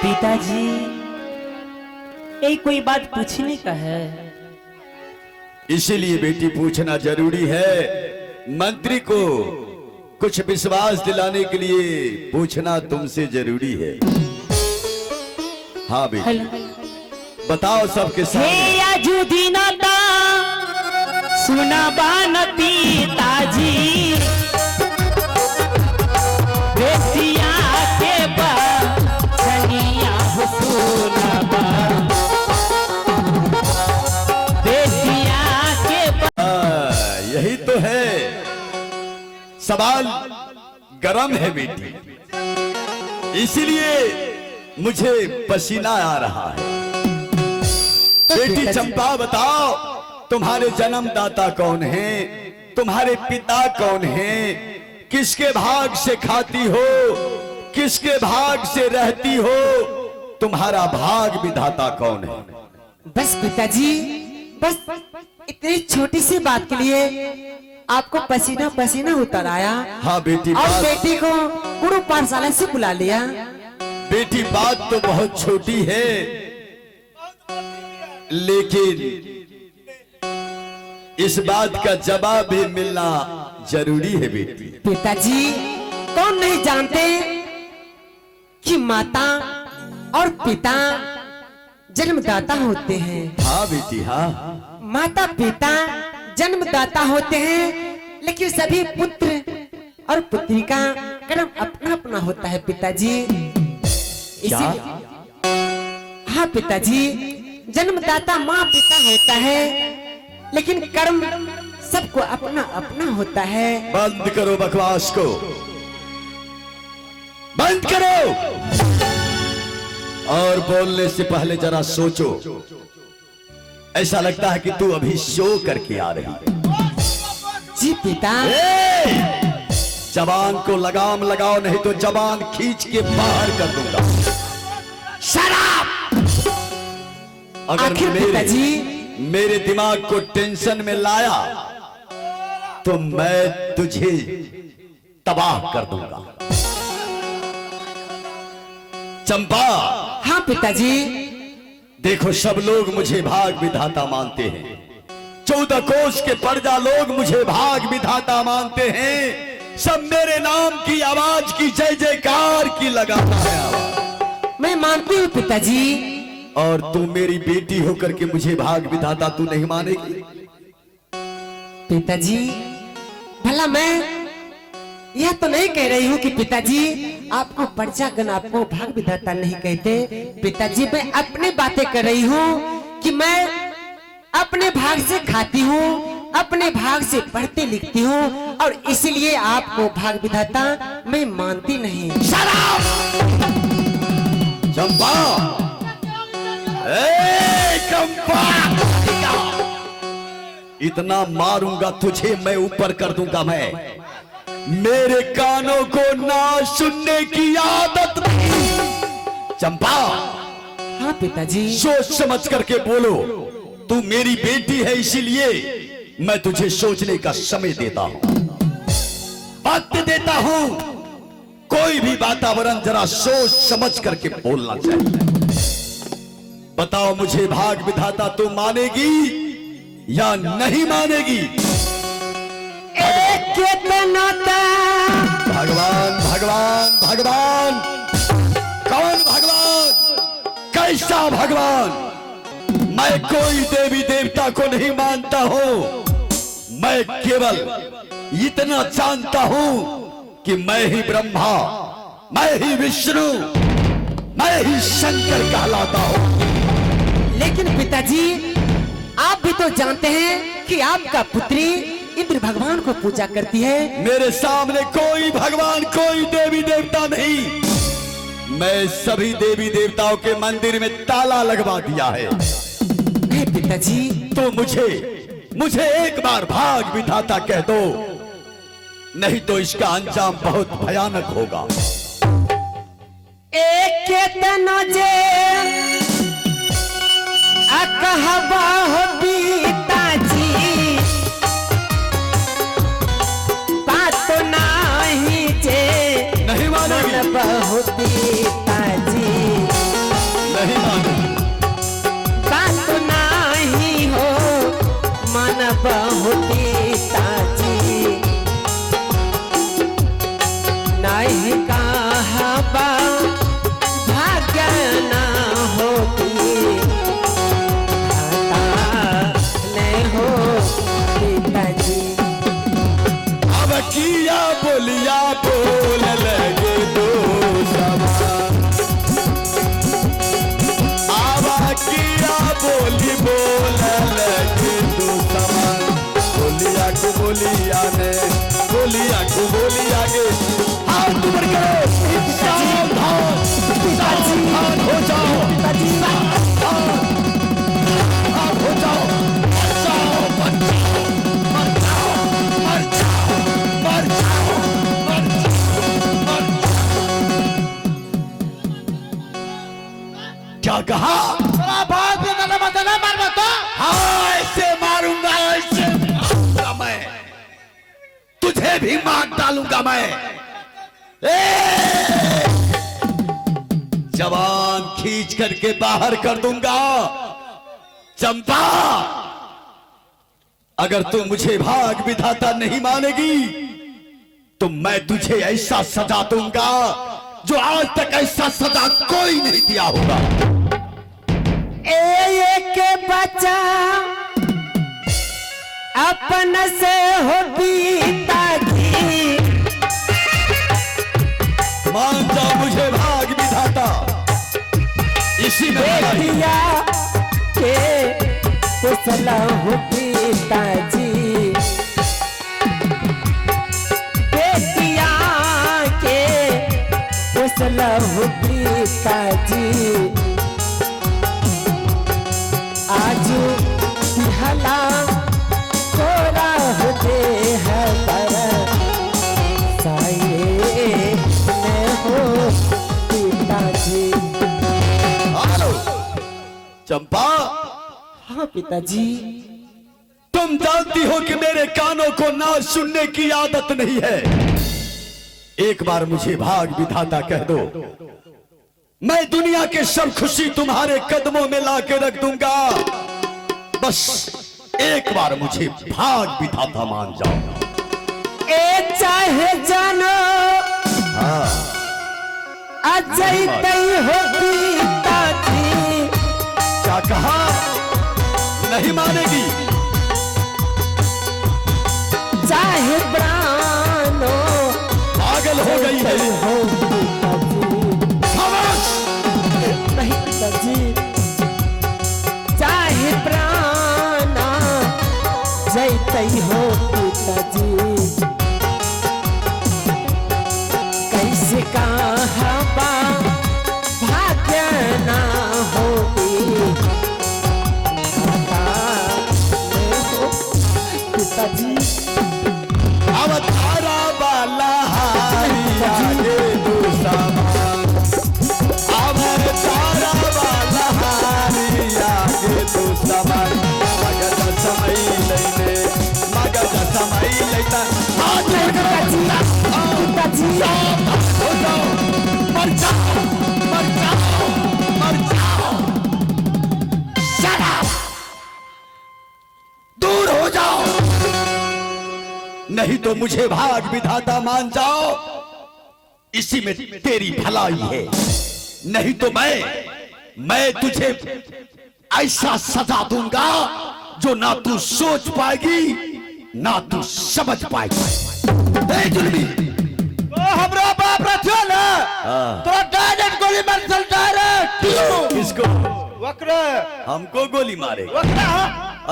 पिताजी, एक कोई बात पूछने का है। इसीलिए बेटी पूछना जरूरी है। मंत्री को कुछ विश्वास दिलाने के लिए पूछना तुमसे जरूरी है। हाँ बेटी, बताओ सबके सामने। आजू दीनाता सुना बान पिताजी, बेटिया के बनिया हो सुना बा, बेटिया के यही तो है, सवाल गरम है बेटी, इसीलिए मुझे पसीना आ रहा है। बेटी चंपा, बताओ तुम्हारे जन्मदाता कौन है, तुम्हारे पिता कौन है, किसके भाग से खाती हो, किसके भाग से रहती हो, तुम्हारा भाग विधाता कौन है? बस पिताजी, बस इतनी छोटी सी बात के लिए आपको पसीना पसीना उतर आया। हाँ बेटी, और बेटी को गुरु पाठशाला से बुला लिया। बेटी बात तो बहुत छोटी है, लेकिन इस बात का जवाब भी मिलना जरूरी है बेटी। पिताजी, कौन नहीं जानते कि माता और पिता जन्मदाता होते हैं। हाँ बेटी, हाँ। माता पिता जन्मदाता होते हैं, लेकिन सभी पुत्र और पुत्री का कर्म अपना अपना होता है पिताजी। हाँ पिताजी, जन्मदाता माँ पिता होता है, लेकिन कर्म सबको अपना अपना होता है। बंद करो बकवास को, बंद करो, और बोलने से पहले जरा सोचो। ऐसा लगता है कि तू अभी शो करके आ रही है। जी पिता। जबान को लगाम लगाओ, नहीं तो जबान खींच के बाहर कर दूंगा। शराब! अगर मेरे दिमाग को टेंशन में लाया तो मैं तुझे तबाह कर दूंगा। चंपा। हाँ पिताजी। देखो, सब लोग मुझे भाग विधाता मानते हैं, 14 कोष के प्रजा लोग मुझे भाग विधाता मानते हैं। सब मेरे नाम की आवाज की जय जयकार की लगाता है। मैं मानती हूँ पिताजी। और तू मेरी बेटी होकर के मुझे भाग विधाता तू नहीं मानेगी? पिताजी, भला मैं यह तो नहीं कह रही हूँ कि पिताजी आपको प्रजागण आपको भाग विधाता नहीं कहते। पिताजी, मैं अपनी बातें कर रही हूँ कि मैं अपने भाग से खाती हूँ, अपने भाग से पढ़ती लिखती हूँ, और इसलिए आपको भाग विधाता मैं मानती नहीं। चंपा, इतना मारूंगा तुझे मैं, ऊपर कर दूंगा मैं। मेरे कानों को ना सुनने की आदत नहीं। चंपा। हाँ पिताजी। सोच समझ करके बोलो। तू मेरी बेटी है, इसीलिए मैं तुझे सोचने का समय देता हूं, वक्त देता हूं। कोई भी वातावरण जरा सोच समझ करके बोलना चाहिए। बताओ, मुझे भाग विधाता तू मानेगी या नहीं मानेगी? भगवान भगवान भगवान, कौन भगवान? कैसा भगवान? मैं कोई देवी देवता को नहीं मानता हूं। मैं केवल इतना जानता हूं कि मैं ही ब्रह्मा, मैं ही विष्णु, मैं ही शंकर कहलाता हूं। लेकिन पिताजी, आप भी तो जानते हैं कि आपका पुत्री इंद्र भगवान को पूजा करती है। मेरे सामने कोई भगवान, कोई देवी देवता नहीं। मैं सभी देवी देवताओं के मंदिर में ताला लगवा दिया है। नहीं पिताजी। तो मुझे एक बार भाग विधाता कह दो, नहीं तो इसका अंजाम बहुत भयानक होगा। कहबा हो पिताजी, बात नहीं जे नहीं मानेगी। बहुत पिताजी। बा भाग्य ना होती नहीं हो पिताजी। अब किया बोलिया बोल लगे दो समान, अब किया बोली बोल लगे दो समान। बोलिया को बोलिया ने बोलिया को बोलिया के हाथ ऊपर करो, सावधान सावधान हो जाओ, सावधान हो जाओ, मर जाओ मर जाओ मर जाओ मर जाओ मर जाओ मर जाओ। क्या कहा? हाँ ऐसे मारूंगा, ऐसे मारूंगा मैं, तुझे भी मार डालूंगा मैं। जवान खींच करके बाहर कर दूंगा। चंपा, अगर तू मुझे भाग विधाता नहीं मानेगी तो मैं तुझे ऐसा सजा दूंगा जो आज तक ऐसा सजा कोई नहीं दिया होगा। एक बच्चा अपन से हो पिताजी, मान जा मुझे भाग विधाता, इसी में बेटिया के कुशला हो पिताजी, बेटिया के कुशला हो पिताजी। आजू हला तोरा होते है पर साये में हो पिताजी। हेलो चंपा, हाँ पिताजी। तुम जानती हो कि मेरे कानों को ना सुनने की आदत नहीं है। एक बार मुझे भाग विधाता कह दो, मैं दुनिया के सब खुशी तुम्हारे कदमों में ला के रख दूंगा। बस एक बार मुझे भाग विधाता मान जाओ। ए चाहे जानो हाँ अजय तई हो पिताजी। क्या कहा? नहीं मानेगी? चाहे प्राणो पागल हो गई है। हो पिताजी। खामोश! नहीं पिताजी, चाहे प्राणा जैतई हो पिताजी। कैसे कहा बा भाग्य ना होती पिताजी। अवतारा वाला हारी आगे दो सामान, अवतारा वाला हारी आगे दो सामान। मगध समय लेने, मगध समय लेता हाथ पिताजी हो जाओ, मर जाओ मर जाओ मर जाओ। Shut up! दूर हो जाओ, नहीं तो मुझे भाग विधाता मान जाओ। इसी में तेरी भलाई है। नहीं तो मैं तुझे ऐसा सजा दूंगा जो ना तू सोच पाएगी ना तू समझ पाएगी। ए जुल्मी, हमरा बाप रथियो ना, तोरा डायरेक्ट गोली मार चल डायरेक्ट। किसको? वक्र हमको गोली मारेगा? वक्र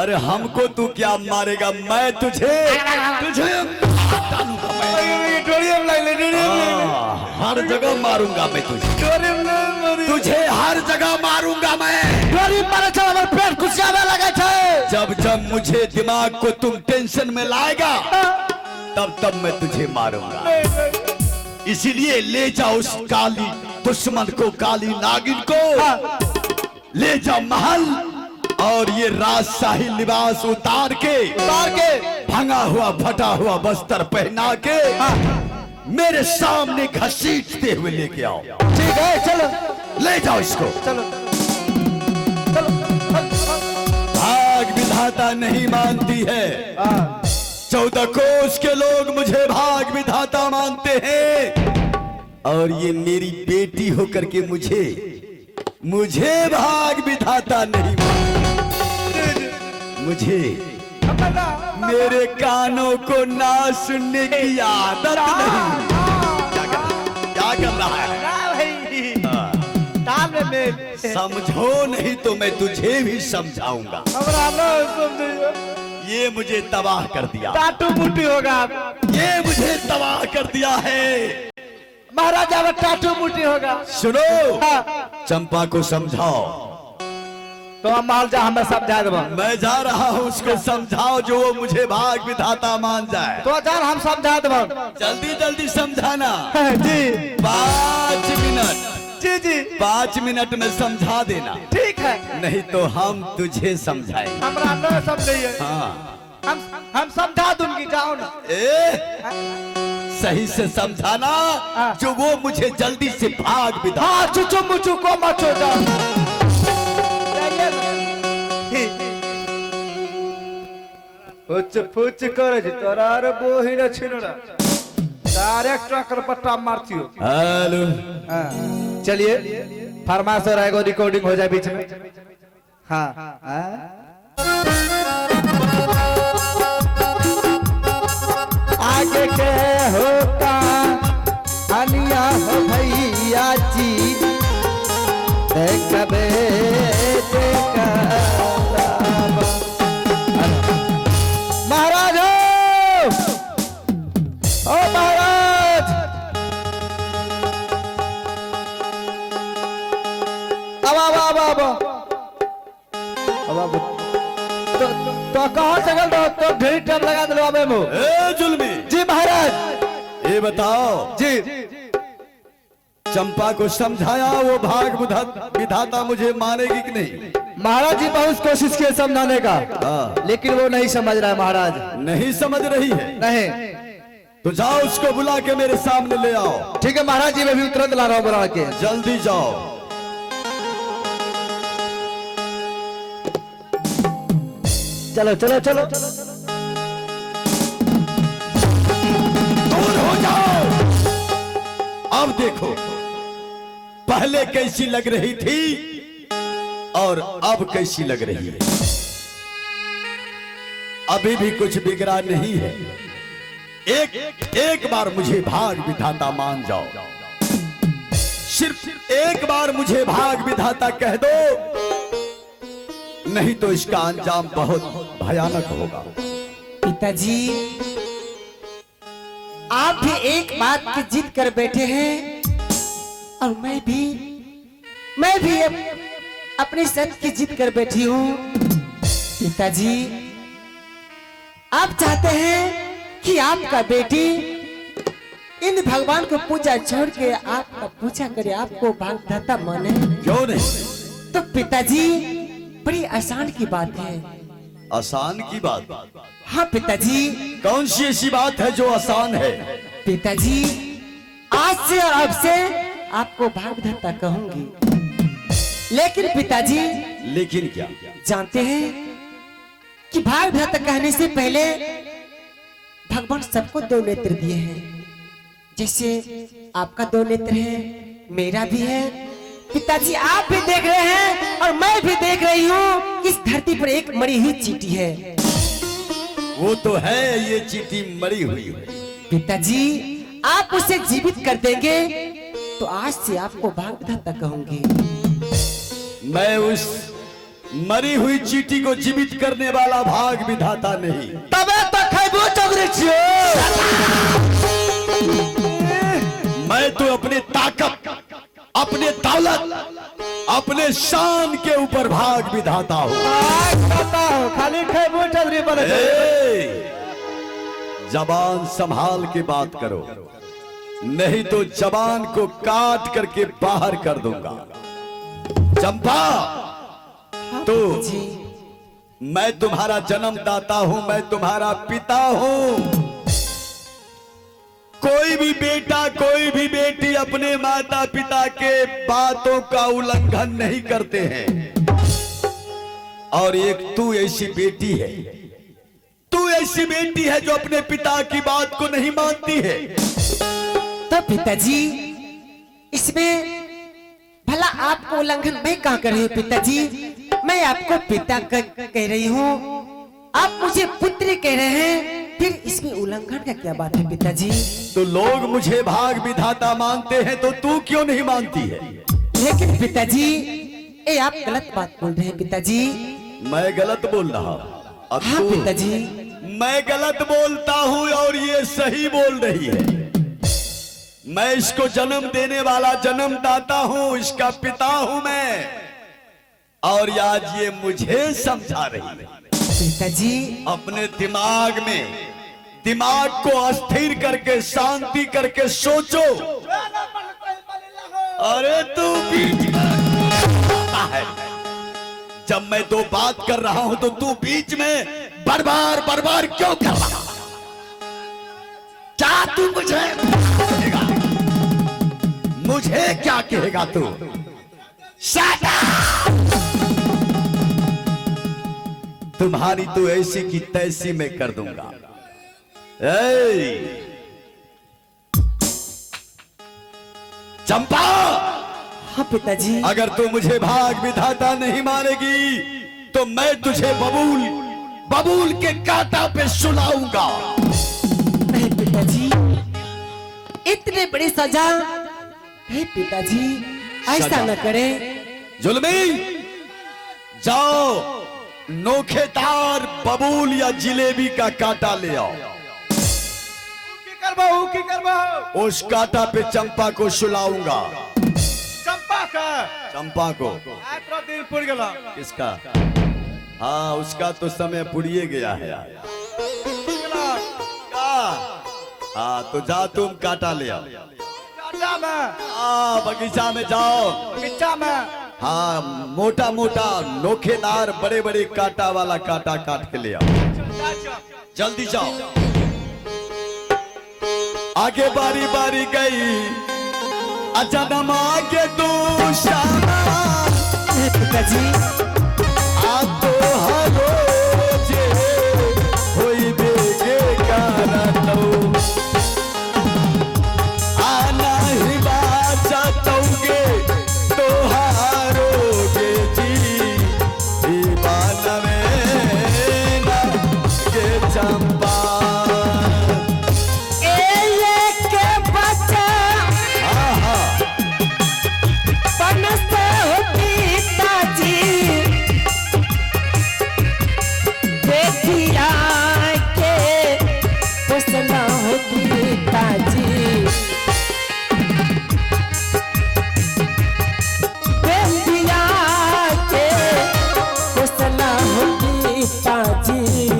अरे हमको तू क्या मारेगा? मैं तुझे डालूंगा मैं। डोरियम लाइन ले हर जगह मारूंगा मैं तुझे हर जगह मारूंगा मैं। डोरी मारे चल हमर पेट खुशियावे लगे छे। जब मुझे दिमाग को तुम टेंशन में लाएगा तब मैं तुझे मारूंगा। इसीलिए ले जाओ उस काली दुश्मन को, काली नागिन को ले जाओ महल, और ये राजशाही लिबास उतार के भंगा हुआ फटा हुआ बस्तर पहना के मेरे सामने घसीटते हुए लेके आओ। ठीक है चलो, ले जाओ इसको। चलो चलो। भाग विधाता नहीं मानती है। 14 कोस के लोग मुझे भाग विधाता मानते हैं। और ये मेरी बेटी होकर के मुझे भाग विधाता नहीं मुझे मेरे कानों को ना सुनने की आदत नहीं। क्या कर रहा है? समझो नहीं तो मैं तुझे भी समझाऊंगा। ये मुझे तबाह कर दिया, टाटू मुट्टी होगा। ये मुझे तबाह कर दिया है। महाराजा में टाटू मुट्टी होगा। सुनो, चंपा को समझाओ। तो हम माल जा, हमें समझा दो। मैं जा रहा हूँ, उसको समझाओ जो वो मुझे भाग विधाता मान जाए। तो चल हम समझा दो। जल्दी जल्दी समझाना। जी 5 मिनट। जी जी 5 मिनट में समझा देना, ठीक है। नहीं तो हम तुझे समझाएंगे। हमरा न समझिए। हाँ हम समझा दूंगी, जाओ ना। सही से समझाना जो वो मुझे जल्दी से भाग विधा। हाँ चुचु मुचु को मचो जाओ। पुच पुच करे जी तोरार बोहिन छिनड़ा डायरेक्ट ट्रकर पट्टा मारती हो। हेलो, चलिए फरमाइश हो रहा है, रिकॉर्डिंग हो जाए बीच में। हाँ आगे के होता अनिया हो भैया जी देखबे महाराज ओ महाराज अब तो कहाँ से गल तो ढेर टाइम लगा दिलो अबे मो। ए जुल्मी जी महाराज। ये बताओ जी चंपा को समझाया वो भाग विधाता मुझे मानेगी कि नहीं? महाराज जी बहुत कोशिश किए समझाने का, लेकिन वो नहीं समझ रहा है महाराज। नहीं समझ रही है? नहीं। तो जाओ उसको बुला के मेरे सामने ले आओ। ठीक है महाराज जी, मैं भी तुरंत ला रहा हूँ बुला के। जल्दी जाओ। चलो चलो चलो दूर हो जाओ। अब देखो पहले कैसी लग रही थी और अब कैसी लग रही है। अभी भी कुछ बिगड़ा नहीं है। एक बार मुझे भाग विधाता मान जाओ। सिर्फ एक बार मुझे भाग विधाता कह दो, नहीं तो इसका अंजाम बहुत भयानक होगा। पिताजी आप भी एक बात की जिद कर बैठे हैं और मैं भी अपनी सत्य की जिद कर बैठी हूँ। पिताजी आप चाहते हैं कि आपका बेटी इन भगवान को पूजा छोड़ के आपका पूजा करे, आपको भागदाता माने। क्यों नहीं? तो पिताजी बड़ी आसान की बात है। आसान की बात? हाँ पिताजी। कौन सी ऐसी बात है जो आसान है? पिताजी आज से और अब से आपको भागधाता कहूंगी। लेकिन पिताजी लेकिन क्या? जानते हैं कि भागधाता कहने से पहले भगवान सबको 2 नेत्र दिए हैं। जैसे आपका 2 नेत्र है, मेरा भी है। पिताजी आप भी देख रहे हैं और मैं भी देख रही हूँ, इस धरती पर एक मरी हुई चींटी है। वो तो है, ये चींटी मरी हुई है। पिताजी आप उसे जीवित कर देंगे तो आज से आपको भागधाता कहूंगी। मैं उस मरी हुई चींटी को जीवित करने वाला भाग विधाता नहीं। तबे तो खैबो चौधरी मैं तो अपनी ताकत, अपने दौलत, अपने शान के ऊपर भाग विधाता हूँ। खाली खैबो चौधरी बने। जबान संभाल के बात करो, नहीं तो जबान को काट करके बाहर कर दूंगा। चंपा, तो मैं तुम्हारा जन्मदाता हूं, मैं तुम्हारा पिता हूं। कोई भी बेटा, कोई भी बेटी अपने माता पिता के बातों का उल्लंघन नहीं करते हैं। और एक तू ऐसी बेटी है, तू ऐसी बेटी है जो अपने पिता की बात को नहीं मानती है। तो पिताजी इसमें भला आपको उल्लंघन मैं कहाँ कर रही हूँ पिताजी? मैं आपको पिता कह रही हूँ, आप मुझे पुत्री कह रहे हैं, फिर इसमें उल्लंघन का क्या बात है पिताजी? तो लोग मुझे भाग विधाता मानते हैं तो तू क्यों नहीं मानती है? लेकिन पिताजी ये आप गलत बात बोल रहे हैं पिताजी। मैं गलत बोल रहा? अब हाँ तू- पिताजी, मैं गलत बोलता हूँ और ये सही बोल रही है। मैं इसको जन्म देने वाला जन्मदाता हूँ, इसका पिता हूँ मैं, और आज ये मुझे समझा रही है। पिताजी अपने दिमाग को अस्थिर करके शांति करके सोचो। अरे तू बीच में है। जब मैं दो बात कर रहा हूं तो तू बीच में बार-बार क्यों कर रहा? क्या तू मुझे कहेगा? मुझे क्या कहेगा तू? शाटा! तुम्हारी तो ऐसी की तैसी मैं कर दूंगा। चंपा, हाँ पिताजी, अगर तू मुझे भाग विधाता नहीं मानेगी तो मैं तुझे बबूल के कांटा पे सुलाऊंगा। नहीं पिताजी, इतने बड़ी सजा नहीं पिताजी, ऐसा सजा। न करे। जुल्मी, जाओ नोखेदार बबूल या जिलेबी का कांटा ले आओ। की करबो उस कांटा पे चंपा को सुलाऊंगा। चंपा को आज दिन पुर गेला। किसका? हाँ, उसका तो समय पुड़िए गया है। हाँ, तो जा तुम कांटा ले आओ। बगीचा में जाओ। बगीचा में? हाँ, मोटा मोटा नोखेदार बड़े बड़े कांटा वाला कांटा काट के ले आओ। जल्दी जाओ। आगे बारी बारी गई अजन्म आगे तू शामा। पिताजी आप तो हर रोज होई बेगे करतो आना ही बाचा तोगे तो हारोगे जी दीवाना में ना के चंपा।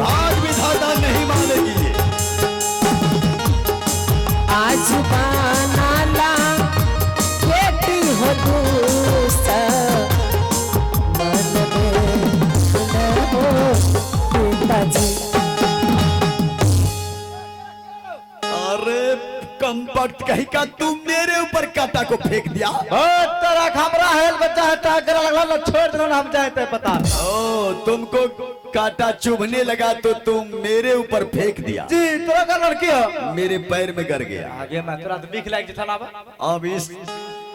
भाग विधाता नहीं मानेगी। आज बनाला बेटी हो दूसा मन में न हो पिताजी। अरे कमबख्त कहीं का तू मेरे ऊपर कांटा को फेंक दिया। तेरा खबरा है बच्चा है टाकर लगला ना छोड़ दो ना हम जाते पता। ओ, तुमको कांटा चुभने लगा तो तुम मेरे ऊपर फेंक दिया। जी तोरा का लड़की हो? मेरे पैर में गर गया। आगे मैं तोरा तो बिख लाग जथा ना।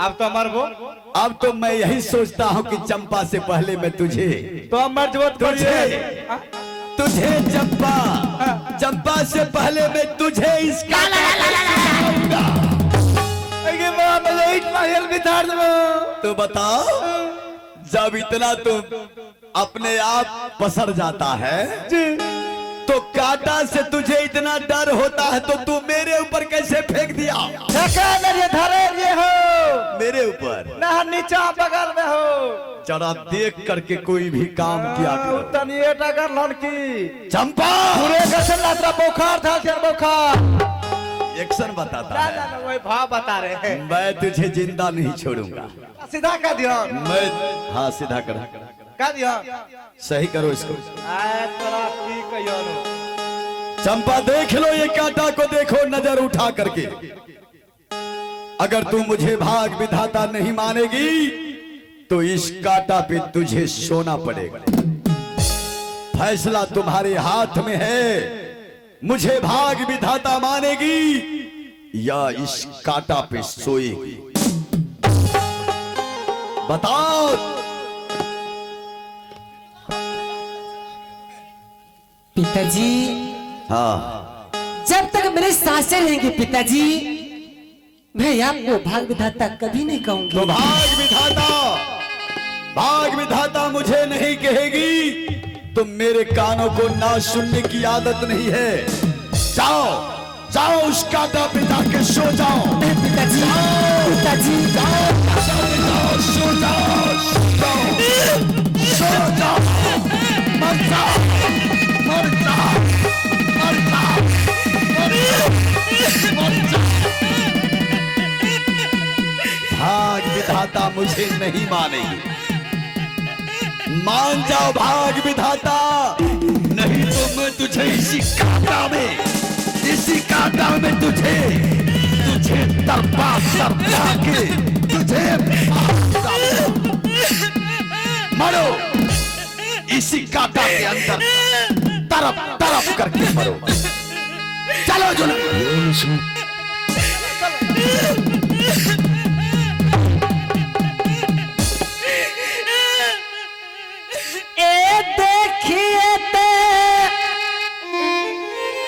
अब तो मरबो। अब तो मैं यही सोचता हूँ कि चंपा से पहले मैं तुझे मर जबत तुझे चंपा से पहले मैं तुझे इसका तो बताओ, जब इतना तुम अपने आप पसर जाता है तो कांटा से तुझे इतना डर होता है तो तू मेरे ऊपर कैसे फेंक दिया? ये हो मेरे ऊपर ना नीचा बगल में हो। जरा देख करके कोई भी काम किया करो। तनिए टाकर लड़की चंपा पूरे कसम लात्रा बुखार था क्या बुखार? एक्शन बताता है। वही भाव बता रहे हैं। मैं तुझे जिंदा नहीं छोड़ूंगा। सीधा कर दिया। मैं हाँ सीधा कर दिया। सही करो इसको। तोरा की कहियो नो। चंपा देख लो ये कांटा को, देखो नजर उठा करके। अगर तू मुझे भाग विधाता नहीं मानेगी तो इस कांटा पे तुझे सोना पड़ेगा। फैसला तुम्हारे हाथ में है। मुझे भाग विधाता मानेगी या इस कांटा पे सोएगी। बताओ। पिताजी, हाँ, जब तक मेरे सांसें रहेंगी पिताजी, मैं आपको भाग विधाता कभी नहीं कहूंगी। तो भाग विधाता मुझे नहीं कहेगी। तुम मेरे कानों को ना सुनने की आदत नहीं है। जाओ जाओ, उस काटा पिता के सो जाओ। पिताजी, पिताजी, जाओ जाओ, सो जाओ, सो जाओ, मर जाओ, मर जाओ, मर जाओ, मर जाओ। भाग विधाता मुझे नहीं मानेगी। मान जाओ भाग विधाता, नहीं तो मैं तुझे इसी कांटा में तुझे तरपा के तुझे मरो। इसी कांटा के अंदर तरफ करके मरो। चलो जुल्म।